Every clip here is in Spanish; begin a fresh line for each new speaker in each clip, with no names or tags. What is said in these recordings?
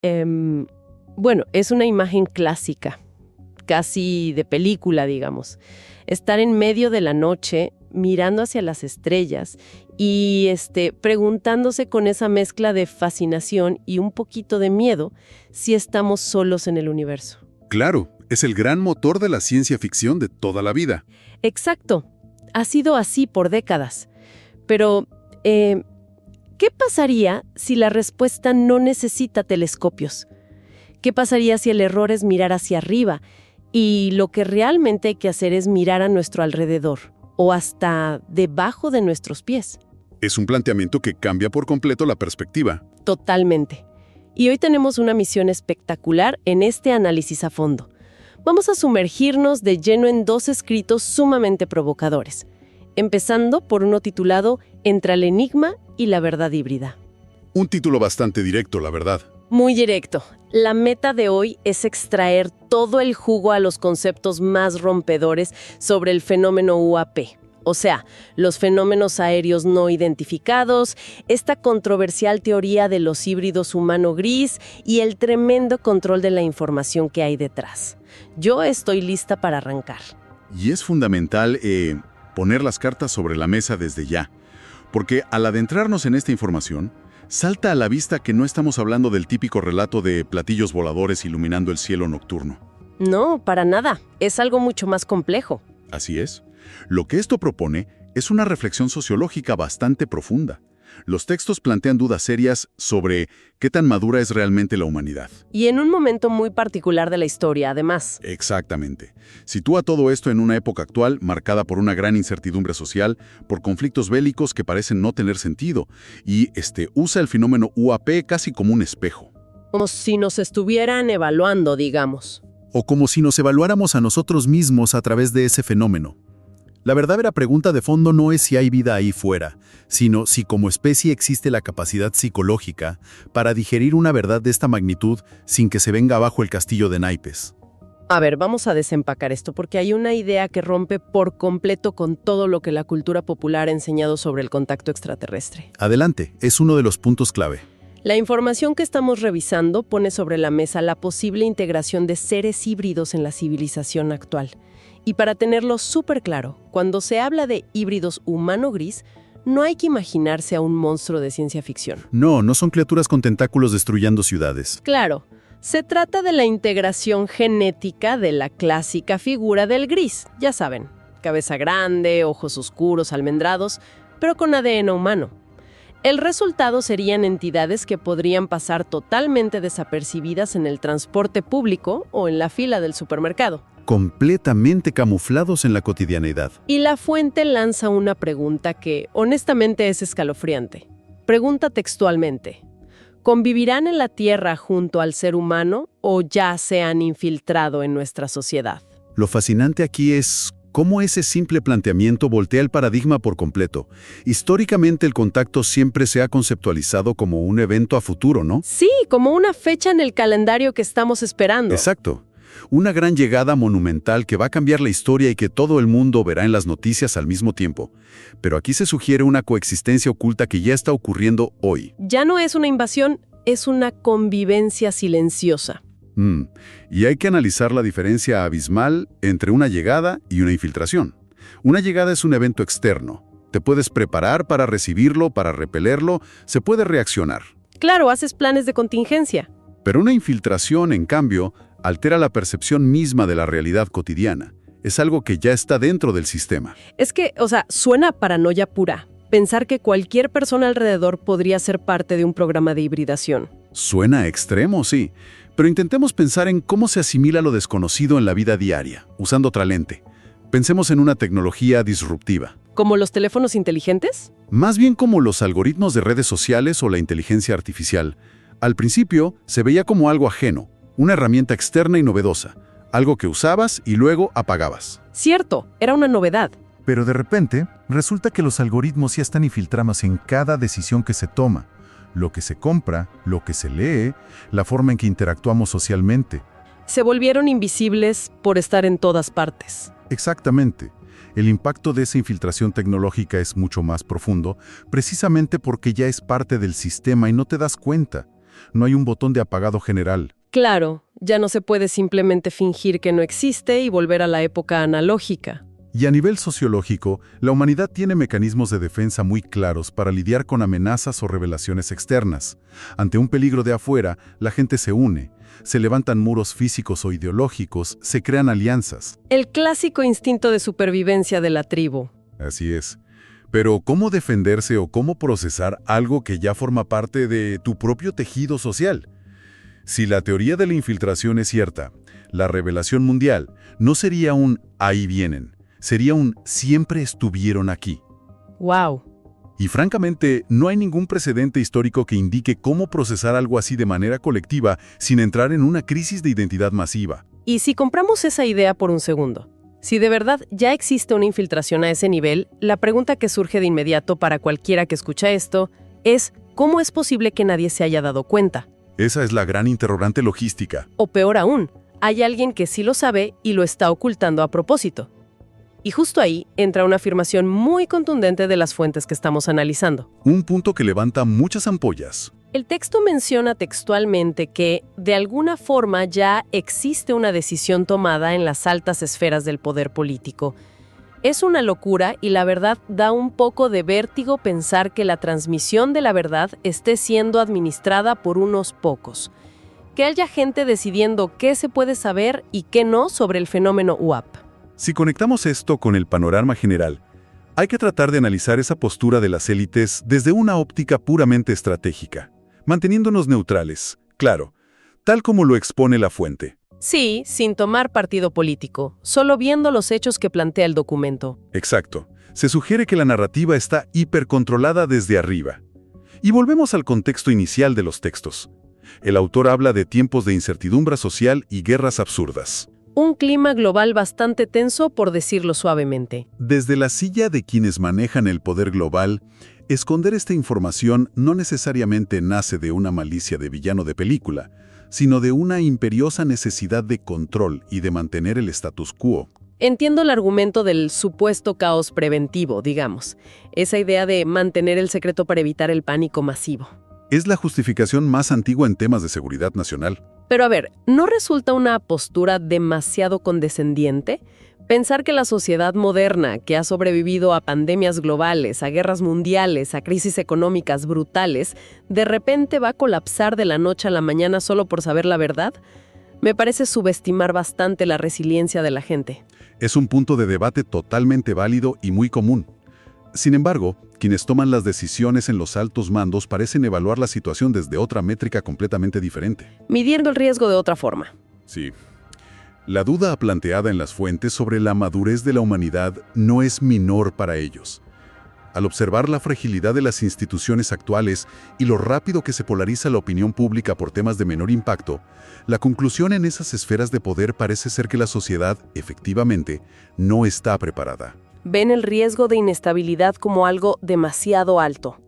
Em, bueno, es una imagen clásica, casi de película, digamos. Estar en medio de la noche, mirando hacia las estrellas y preguntándose con esa mezcla de fascinación y un poquito de miedo si estamos solos en el universo.
Claro, es el gran motor de la ciencia ficción de toda la vida.
Exacto. Ha sido así por décadas. Pero, ¿qué pasaría si la respuesta no necesita telescopios? ¿Qué pasaría si el error es mirar hacia arriba y lo que realmente hay que hacer es mirar a nuestro alrededor o hasta debajo de nuestros pies?
Es un planteamiento que cambia por completo la perspectiva.
Totalmente. Y hoy tenemos una misión espectacular en este análisis a fondo. Vamos a sumergirnos de lleno en dos escritos sumamente provocadores, empezando por uno titulado Entre el enigma y la verdad híbrida.
Un título bastante directo, la verdad.
Muy directo. La meta de hoy es extraer todo el jugo a los conceptos más rompedores sobre el fenómeno UAP. O sea, los fenómenos aéreos no identificados, esta controversial teoría de los híbridos humano-gris y el tremendo control de la información que hay detrás. Yo estoy lista para arrancar.
Y es fundamental poner las cartas sobre la mesa desde ya, porque al adentrarnos en esta información, salta a la vista que no estamos hablando del típico relato de platillos voladores iluminando el cielo nocturno.
No, para nada. Es algo mucho más complejo.
Así es. Lo que esto propone es una reflexión sociológica bastante profunda. Los textos plantean dudas serias sobre qué tan madura es realmente la humanidad.
Y en un momento muy particular de la historia, además.
Exactamente. Sitúa todo esto en una época actual marcada por una gran incertidumbre social, por conflictos bélicos que parecen no tener sentido, y usa el fenómeno UAP casi como un espejo.
Como si nos estuvieran evaluando, digamos.
O como si nos evaluáramos a nosotros mismos a través de ese fenómeno. La verdadera pregunta de fondo no es si hay vida ahí fuera, sino si como especie existe la capacidad psicológica para digerir una verdad de esta magnitud sin que se venga abajo el castillo de naipes.
A ver, vamos a desempacar esto porque hay una idea que rompe por completo con todo lo que la cultura popular ha enseñado sobre el contacto extraterrestre.
Adelante, es uno de los puntos clave.
La información que estamos revisando pone sobre la mesa la posible integración de seres híbridos en la civilización actual. Y para tenerlo súper claro, cuando se habla de híbridos humano-gris, no hay que imaginarse a un monstruo de ciencia ficción.
No, no son criaturas con tentáculos destruyendo ciudades.
Claro, se trata de la integración genética de la clásica figura del gris, ya saben, cabeza grande, ojos oscuros, almendrados, pero con ADN humano. El resultado serían entidades que podrían pasar totalmente desapercibidas en el transporte público o en la fila del supermercado.
Completamente camuflados en la cotidianeidad.
Y la fuente lanza una pregunta que, honestamente, es escalofriante. Pregunta textualmente: ¿convivirán en la Tierra junto al ser humano o ya se han infiltrado en nuestra sociedad?
Lo fascinante aquí es cómo ese simple planteamiento voltea el paradigma por completo. Históricamente el contacto siempre se ha conceptualizado como un evento a futuro, ¿no?
Sí, como una fecha en el calendario que estamos esperando.
Exacto. Una gran llegada monumental que va a cambiar la historia y que todo el mundo verá en las noticias al mismo tiempo. Pero aquí se sugiere una coexistencia oculta que ya está ocurriendo hoy.
Ya no es una invasión, es una convivencia silenciosa.
Y hay que analizar la diferencia abismal entre una llegada y una infiltración. Una llegada es un evento externo. Te puedes preparar para recibirlo, para repelerlo, se puede reaccionar.
Claro, haces planes de contingencia.
Pero una infiltración, en cambio, altera la percepción misma de la realidad cotidiana. Es algo que ya está dentro del sistema.
Es que, suena a paranoia pura. Pensar que cualquier persona alrededor podría ser parte de un programa de hibridación.
Suena extremo, sí. Pero intentemos pensar en cómo se asimila lo desconocido en la vida diaria, usando otra lente. Pensemos en una tecnología disruptiva.
¿Como los teléfonos inteligentes?
Más bien como los algoritmos de redes sociales o la inteligencia artificial. Al principio se veía como algo ajeno, una herramienta externa y novedosa, algo que usabas y luego apagabas.
Cierto, era una novedad.
Pero de repente, resulta que los algoritmos ya están infiltrados en cada decisión que se toma. Lo que se compra, lo que se lee, la forma en que interactuamos socialmente.
Se volvieron invisibles por estar en todas partes.
Exactamente. El impacto de esa infiltración tecnológica es mucho más profundo, precisamente porque ya es parte del sistema y no te das cuenta. No hay un botón de apagado general.
Claro, ya no se puede simplemente fingir que no existe y volver a la época analógica.
Y a nivel sociológico, la humanidad tiene mecanismos de defensa muy claros para lidiar con amenazas o revelaciones externas. Ante un peligro de afuera, la gente se une. Se levantan muros físicos o ideológicos, se crean alianzas.
El clásico instinto de supervivencia de la tribu.
Así es. Pero ¿cómo defenderse o cómo procesar algo que ya forma parte de tu propio tejido social? Si la teoría de la infiltración es cierta, la revelación mundial no sería un «ahí vienen», sería un «siempre estuvieron aquí».
¡Wow!
Y francamente, no hay ningún precedente histórico que indique cómo procesar algo así de manera colectiva sin entrar en una crisis de identidad masiva.
Y si compramos esa idea por un segundo, si de verdad ya existe una infiltración a ese nivel, la pregunta que surge de inmediato para cualquiera que escucha esto es ¿cómo es posible que nadie se haya dado cuenta?
Esa es la gran interrogante logística.
O peor aún, hay alguien que sí lo sabe y lo está ocultando a propósito. Y justo ahí entra una afirmación muy contundente de las fuentes que estamos analizando.
Un punto que levanta muchas ampollas.
El texto menciona textualmente que, de alguna forma, ya existe una decisión tomada en las altas esferas del poder político. Es una locura y la verdad da un poco de vértigo pensar que la transmisión de la verdad esté siendo administrada por unos pocos. Que haya gente decidiendo qué se puede saber y qué no sobre el fenómeno UAP.
Si conectamos esto con el panorama general, hay que tratar de analizar esa postura de las élites desde una óptica puramente estratégica, manteniéndonos neutrales, claro, tal como lo expone la fuente.
Sí, sin tomar partido político, solo viendo los hechos que plantea el documento.
Exacto. Se sugiere que la narrativa está hipercontrolada desde arriba. Y volvemos al contexto inicial de los textos. El autor habla de tiempos de incertidumbre social y guerras absurdas.
Un clima global bastante tenso, por decirlo suavemente.
Desde la silla de quienes manejan el poder global, esconder esta información no necesariamente nace de una malicia de villano de película, sino de una imperiosa necesidad de control y de mantener el status quo.
Entiendo el argumento del supuesto caos preventivo, digamos. Esa idea de mantener el secreto para evitar el pánico masivo.
Es la justificación más antigua en temas de seguridad nacional.
Pero a ver, ¿no resulta una postura demasiado condescendiente? Pensar que la sociedad moderna, que ha sobrevivido a pandemias globales, a guerras mundiales, a crisis económicas brutales, de repente va a colapsar de la noche a la mañana solo por saber la verdad, me parece subestimar bastante la resiliencia de la gente.
Es un punto de debate totalmente válido y muy común. Sin embargo, quienes toman las decisiones en los altos mandos parecen evaluar la situación desde otra métrica completamente diferente.
Midiendo el riesgo de otra forma.
Sí. La duda planteada en las fuentes sobre la madurez de la humanidad no es menor para ellos. Al observar la fragilidad de las instituciones actuales y lo rápido que se polariza la opinión pública por temas de menor impacto, la conclusión en esas esferas de poder parece ser que la sociedad, efectivamente, no está preparada.
Ven el riesgo de inestabilidad como algo demasiado alto.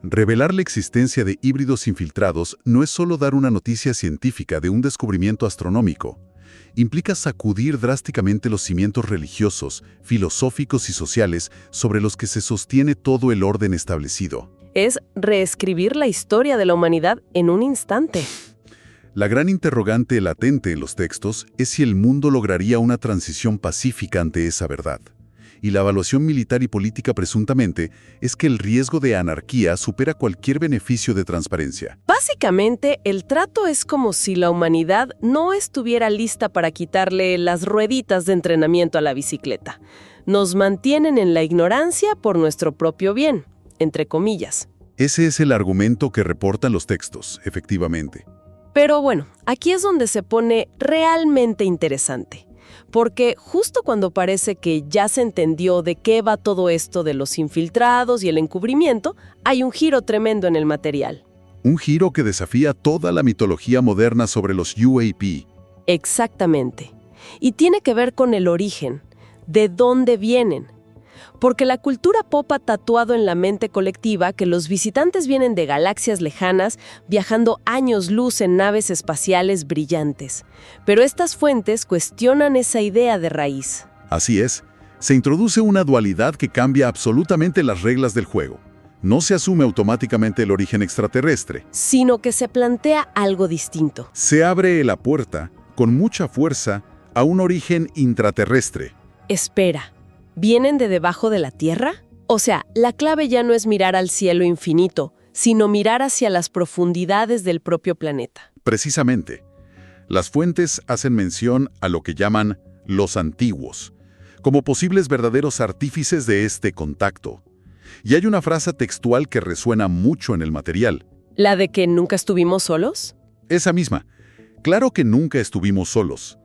Revelar la existencia de híbridos infiltrados no es solo dar una noticia científica de un descubrimiento astronómico. Implica sacudir drásticamente los cimientos religiosos, filosóficos y sociales sobre los que se sostiene todo el orden establecido.
Es reescribir la historia de la humanidad en un instante.
La gran interrogante latente en los textos es si el mundo lograría una transición pacífica ante esa verdad. Y la evaluación militar y política presuntamente es que el riesgo de anarquía supera cualquier beneficio de transparencia.
Básicamente, el trato es como si la humanidad no estuviera lista para quitarle las rueditas de entrenamiento a la bicicleta. Nos mantienen en la ignorancia por nuestro propio bien, entre comillas.
Ese es el argumento que reportan los textos, efectivamente.
Pero bueno, aquí es donde se pone realmente interesante. Porque justo cuando parece que ya se entendió de qué va todo esto de los infiltrados y el encubrimiento, hay un giro tremendo en el material.
Un giro que desafía toda la mitología moderna sobre los UAP.
Exactamente. Y tiene que ver con el origen, de dónde vienen. Porque la cultura pop ha tatuado en la mente colectiva que los visitantes vienen de galaxias lejanas, viajando años luz en naves espaciales brillantes. Pero estas fuentes cuestionan esa idea de raíz.
Así es, se introduce una dualidad que cambia absolutamente las reglas del juego.
No se asume automáticamente el origen extraterrestre.
Sino que se plantea algo distinto.
Se abre la puerta, con mucha fuerza, a un origen intraterrestre.
Espera, ¿vienen de debajo de la Tierra? O sea, la clave ya no es mirar al cielo infinito, sino mirar hacia las profundidades del propio planeta.
Precisamente. Las fuentes hacen mención a lo que llaman los antiguos, como posibles verdaderos artífices de este contacto. Y hay una frase textual que resuena mucho en el material.
¿La de que nunca estuvimos solos?
Esa misma. Claro que nunca estuvimos solos.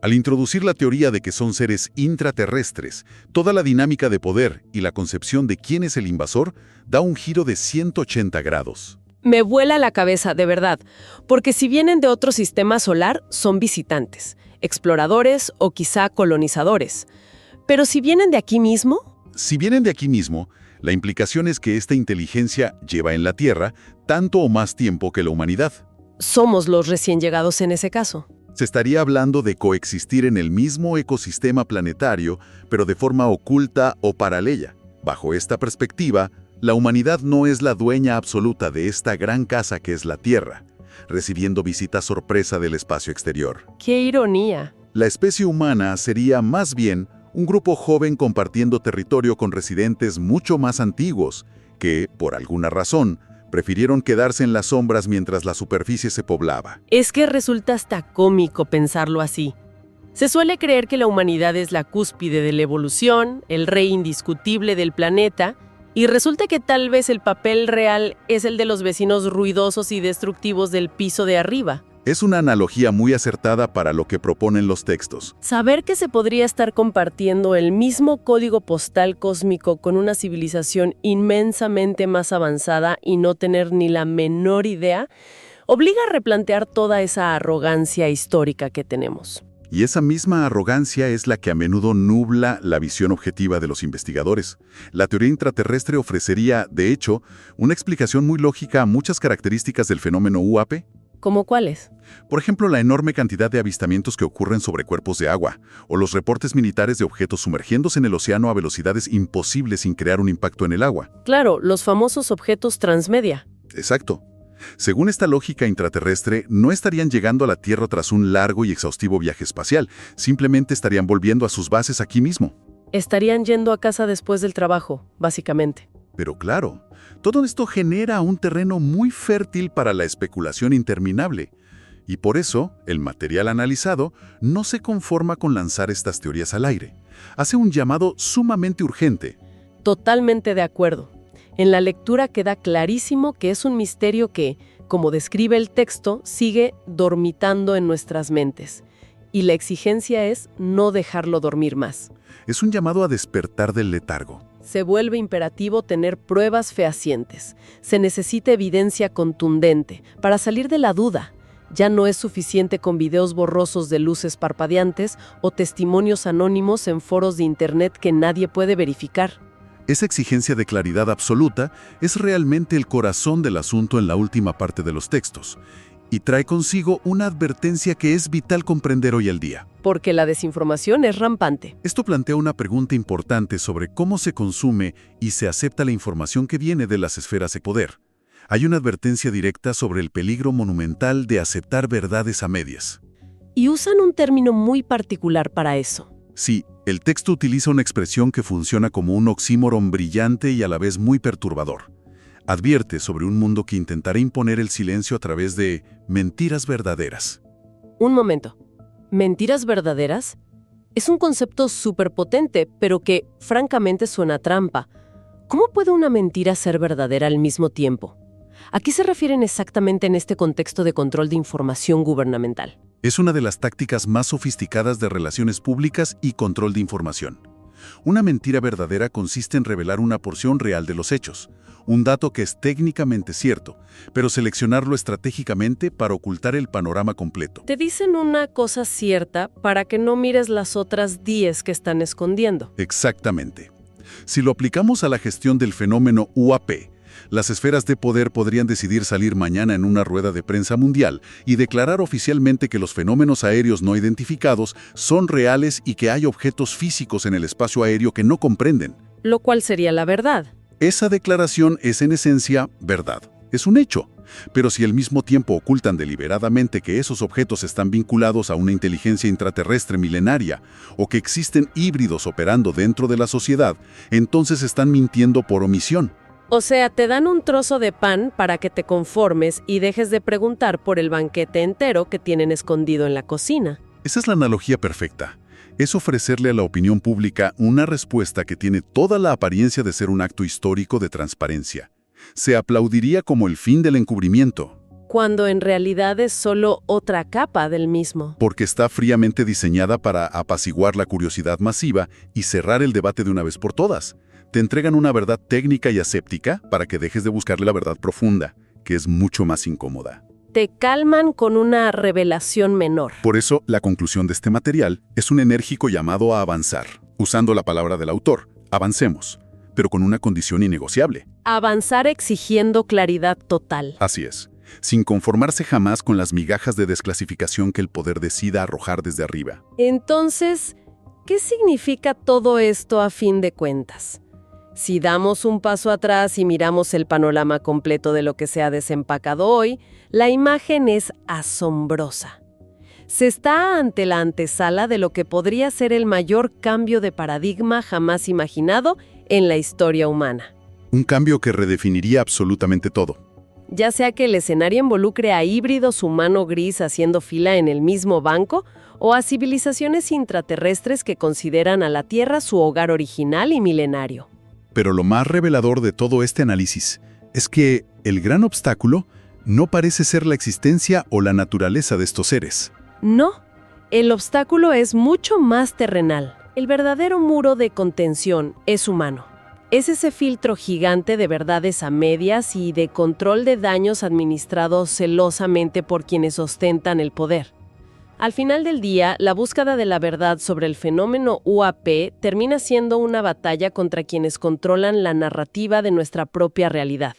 Al introducir la teoría de que son seres intraterrestres, toda la dinámica de poder y la concepción de quién es el invasor da un giro de 180 grados.
Me vuela la cabeza, de verdad, porque si vienen de otro sistema solar, son visitantes, exploradores o quizá colonizadores. Pero si vienen de aquí mismo...
Si vienen de aquí mismo, la implicación es que esta inteligencia lleva en la Tierra tanto o más tiempo que la humanidad.
Somos los recién llegados en ese caso.
Se estaría hablando de coexistir en el mismo ecosistema planetario, pero de forma oculta o paralela. Bajo esta perspectiva, la humanidad no es la dueña absoluta de esta gran casa que es la Tierra, recibiendo visitas sorpresa del espacio exterior.
¡Qué ironía!
La especie humana sería más bien un grupo joven compartiendo territorio con residentes mucho más antiguos, que, por alguna razón, prefirieron quedarse en las sombras mientras la superficie se poblaba.
Es que resulta hasta cómico pensarlo así. Se suele creer que la humanidad es la cúspide de la evolución, el rey indiscutible del planeta, y resulta que tal vez el papel real es el de los vecinos ruidosos y destructivos del piso de arriba.
Es una analogía muy acertada para lo que proponen los textos.
Saber que se podría estar compartiendo el mismo código postal cósmico con una civilización inmensamente más avanzada y no tener ni la menor idea, obliga a replantear toda esa arrogancia histórica que tenemos.
Y esa misma arrogancia es la que a menudo nubla la visión objetiva de los investigadores. La teoría intraterrestre ofrecería, de hecho, una explicación muy lógica a muchas características del fenómeno UAP.
¿Cómo cuáles?
Por ejemplo, la enorme cantidad de avistamientos que ocurren sobre cuerpos de agua, o los reportes militares de objetos sumergiéndose en el océano a velocidades imposibles sin crear un impacto en el agua.
Claro, los famosos objetos transmedia.
Exacto. Según esta lógica intraterrestre, no estarían llegando a la Tierra tras un largo y exhaustivo viaje espacial, simplemente estarían volviendo a sus bases aquí mismo.
Estarían yendo a casa después del trabajo, básicamente.
Pero claro, todo esto genera un terreno muy fértil para la especulación interminable. Y por eso, el material analizado no se conforma con lanzar estas teorías al aire. Hace un llamado sumamente urgente.
Totalmente de acuerdo. En la lectura queda clarísimo que es un misterio que, como describe el texto, sigue dormitando en nuestras mentes. Y la exigencia es no dejarlo dormir más.
Es un llamado a despertar del letargo.
Se vuelve imperativo tener pruebas fehacientes. Se necesita evidencia contundente para salir de la duda. Ya no es suficiente con videos borrosos de luces parpadeantes o testimonios anónimos en foros de Internet que nadie puede verificar.
Esa exigencia de claridad absoluta es realmente el corazón del asunto en la última parte de los textos, y trae consigo una advertencia que es vital comprender hoy en día.
Porque la desinformación es rampante.
Esto plantea una pregunta importante sobre cómo se consume y se acepta la información que viene de las esferas de poder. Hay una advertencia directa sobre el peligro monumental de aceptar verdades a medias.
Y usan un término muy particular para eso.
Sí, el texto utiliza una expresión que funciona como un oxímoron brillante y a la vez muy perturbador. Advierte sobre un mundo que intentará imponer el silencio a través de mentiras verdaderas.
Un momento. ¿Mentiras verdaderas? Es un concepto superpotente, pero que, francamente, suena a trampa. ¿Cómo puede una mentira ser verdadera al mismo tiempo? ¿A qué se refieren exactamente en este contexto de control de información gubernamental?
Es una de las tácticas más sofisticadas de relaciones públicas y control de información. Una mentira verdadera consiste en revelar una porción real de los hechos, un dato que es técnicamente cierto, pero seleccionarlo estratégicamente para ocultar el panorama completo.
Te dicen una cosa cierta para que no mires las otras 10 que están escondiendo.
Exactamente. Si lo aplicamos a la gestión del fenómeno UAP, las esferas de poder podrían decidir salir mañana en una rueda de prensa mundial y declarar oficialmente que los fenómenos aéreos no identificados son reales y que hay objetos físicos en el espacio aéreo que no comprenden.
Lo cual sería la verdad.
Esa declaración es en esencia verdad. Es un hecho. Pero si al mismo tiempo ocultan deliberadamente que esos objetos están vinculados a una inteligencia intraterrestre milenaria o que existen híbridos operando dentro de la sociedad, entonces están mintiendo por omisión.
O sea, te dan un trozo de pan para que te conformes y dejes de preguntar por el banquete entero que tienen escondido en la cocina.
Esa es la analogía perfecta. Es ofrecerle a la opinión pública una respuesta que tiene toda la apariencia de ser un acto histórico de transparencia. Se aplaudiría como el fin del encubrimiento.
Cuando en realidad es solo otra capa del mismo.
Porque está fríamente diseñada para apaciguar la curiosidad masiva y cerrar el debate de una vez por todas. Te entregan una verdad técnica y aséptica para que dejes de buscarle la verdad profunda, que es mucho más incómoda.
Te calman con una revelación menor.
Por eso, la conclusión de este material es un enérgico llamado a avanzar. Usando la palabra del autor, avancemos, pero con una condición innegociable.
Avanzar exigiendo claridad total.
Así es, sin conformarse jamás con las migajas de desclasificación que el poder decida arrojar desde arriba.
Entonces, ¿qué significa todo esto a fin de cuentas? Si damos un paso atrás y miramos el panorama completo de lo que se ha desempacado hoy, la imagen es asombrosa. Se está ante la antesala de lo que podría ser el mayor cambio de paradigma jamás imaginado en la historia humana.
Un cambio que redefiniría absolutamente todo.
Ya sea que el escenario involucre a híbridos humano-gris haciendo fila en el mismo banco o a civilizaciones intraterrestres que consideran a la Tierra su hogar original y milenario.
Pero lo más revelador de todo este análisis es que el gran obstáculo no parece ser la existencia o la naturaleza de estos seres.
No, el obstáculo es mucho más terrenal. El verdadero muro de contención es humano. Es ese filtro gigante de verdades a medias y de control de daños administrados celosamente por quienes ostentan el poder. Al final del día, la búsqueda de la verdad sobre el fenómeno UAP termina siendo una batalla contra quienes controlan la narrativa de nuestra propia realidad.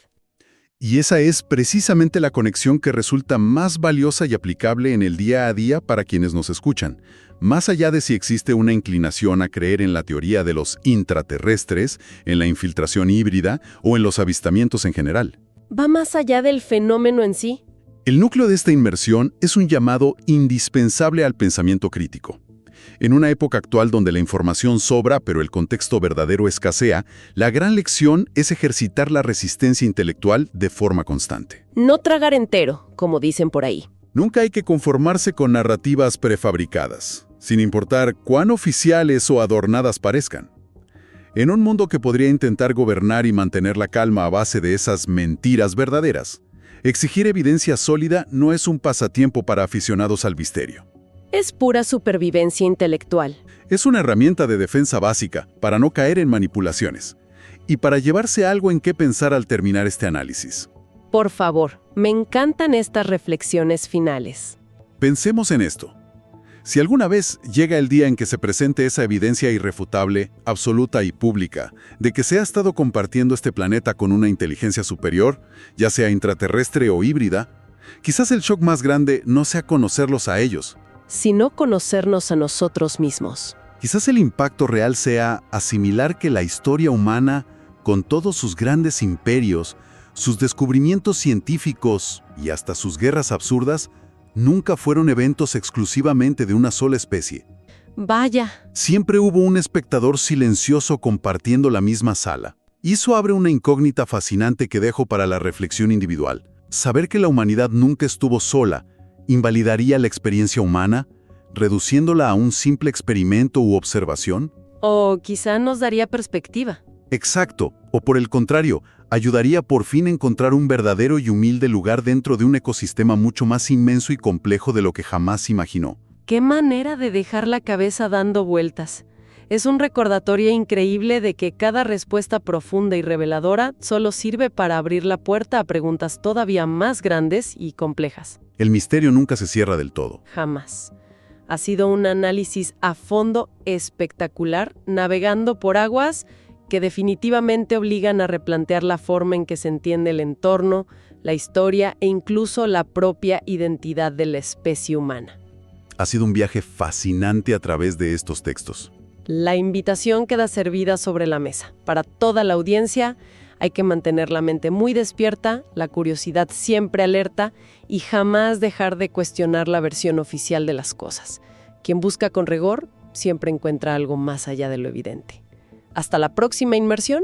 Y esa es precisamente la conexión que resulta más valiosa y aplicable en el día a día para quienes nos escuchan. Más allá de si existe una inclinación a creer en la teoría de los intraterrestres, en la infiltración híbrida o en los avistamientos en general.
¿Va más allá del fenómeno en sí?
El núcleo de esta inmersión es un llamado indispensable al pensamiento crítico. En una época actual donde la información sobra pero el contexto verdadero escasea, la gran lección es ejercitar la resistencia intelectual de forma constante.
No tragar entero, como dicen por ahí.
Nunca hay que conformarse con narrativas prefabricadas, sin importar cuán oficiales o adornadas parezcan. En un mundo que podría intentar gobernar y mantener la calma a base de esas mentiras verdaderas, exigir evidencia sólida no es un pasatiempo para aficionados al misterio.
Es pura supervivencia intelectual.
Es una herramienta de defensa básica para no caer en manipulaciones y para llevarse algo en qué pensar al terminar este análisis.
Por favor, me encantan estas reflexiones finales.
Pensemos en esto. Si alguna vez llega el día en que se presente esa evidencia irrefutable, absoluta y pública, de que se ha estado compartiendo este planeta con una inteligencia superior, ya sea intraterrestre o híbrida, quizás el shock más grande no sea conocerlos a ellos,
sino conocernos a nosotros mismos.
Quizás el impacto real sea asimilar que la historia humana, con todos sus grandes imperios, sus descubrimientos científicos y hasta sus guerras absurdas, nunca fueron eventos exclusivamente de una sola especie.
Vaya.
Siempre hubo un espectador silencioso compartiendo la misma sala. Y eso abre una incógnita fascinante que dejo para la reflexión individual. Saber que la humanidad nunca estuvo sola ¿invalidaría la experiencia humana, reduciéndola a un simple experimento u observación?
O quizá nos daría perspectiva.
Exacto, o por el contrario, ayudaría por fin a encontrar un verdadero y humilde lugar dentro de un ecosistema mucho más inmenso y complejo de lo que jamás imaginó.
¡Qué manera de dejar la cabeza dando vueltas! Es un recordatorio increíble de que cada respuesta profunda y reveladora solo sirve para abrir la puerta a preguntas todavía más grandes y complejas.
El misterio nunca se cierra del todo.
Jamás. Ha sido un análisis a fondo espectacular, navegando por aguas que definitivamente obligan a replantear la forma en que se entiende el entorno, la historia e incluso la propia identidad de la especie humana.
Ha sido un viaje fascinante a través de estos textos.
La invitación queda servida sobre la mesa. Para toda la audiencia, Hay que mantener la mente muy despierta, la curiosidad siempre alerta y jamás dejar de cuestionar la versión oficial de las cosas. Quien busca con rigor siempre encuentra algo más allá de lo evidente. Hasta la próxima inmersión.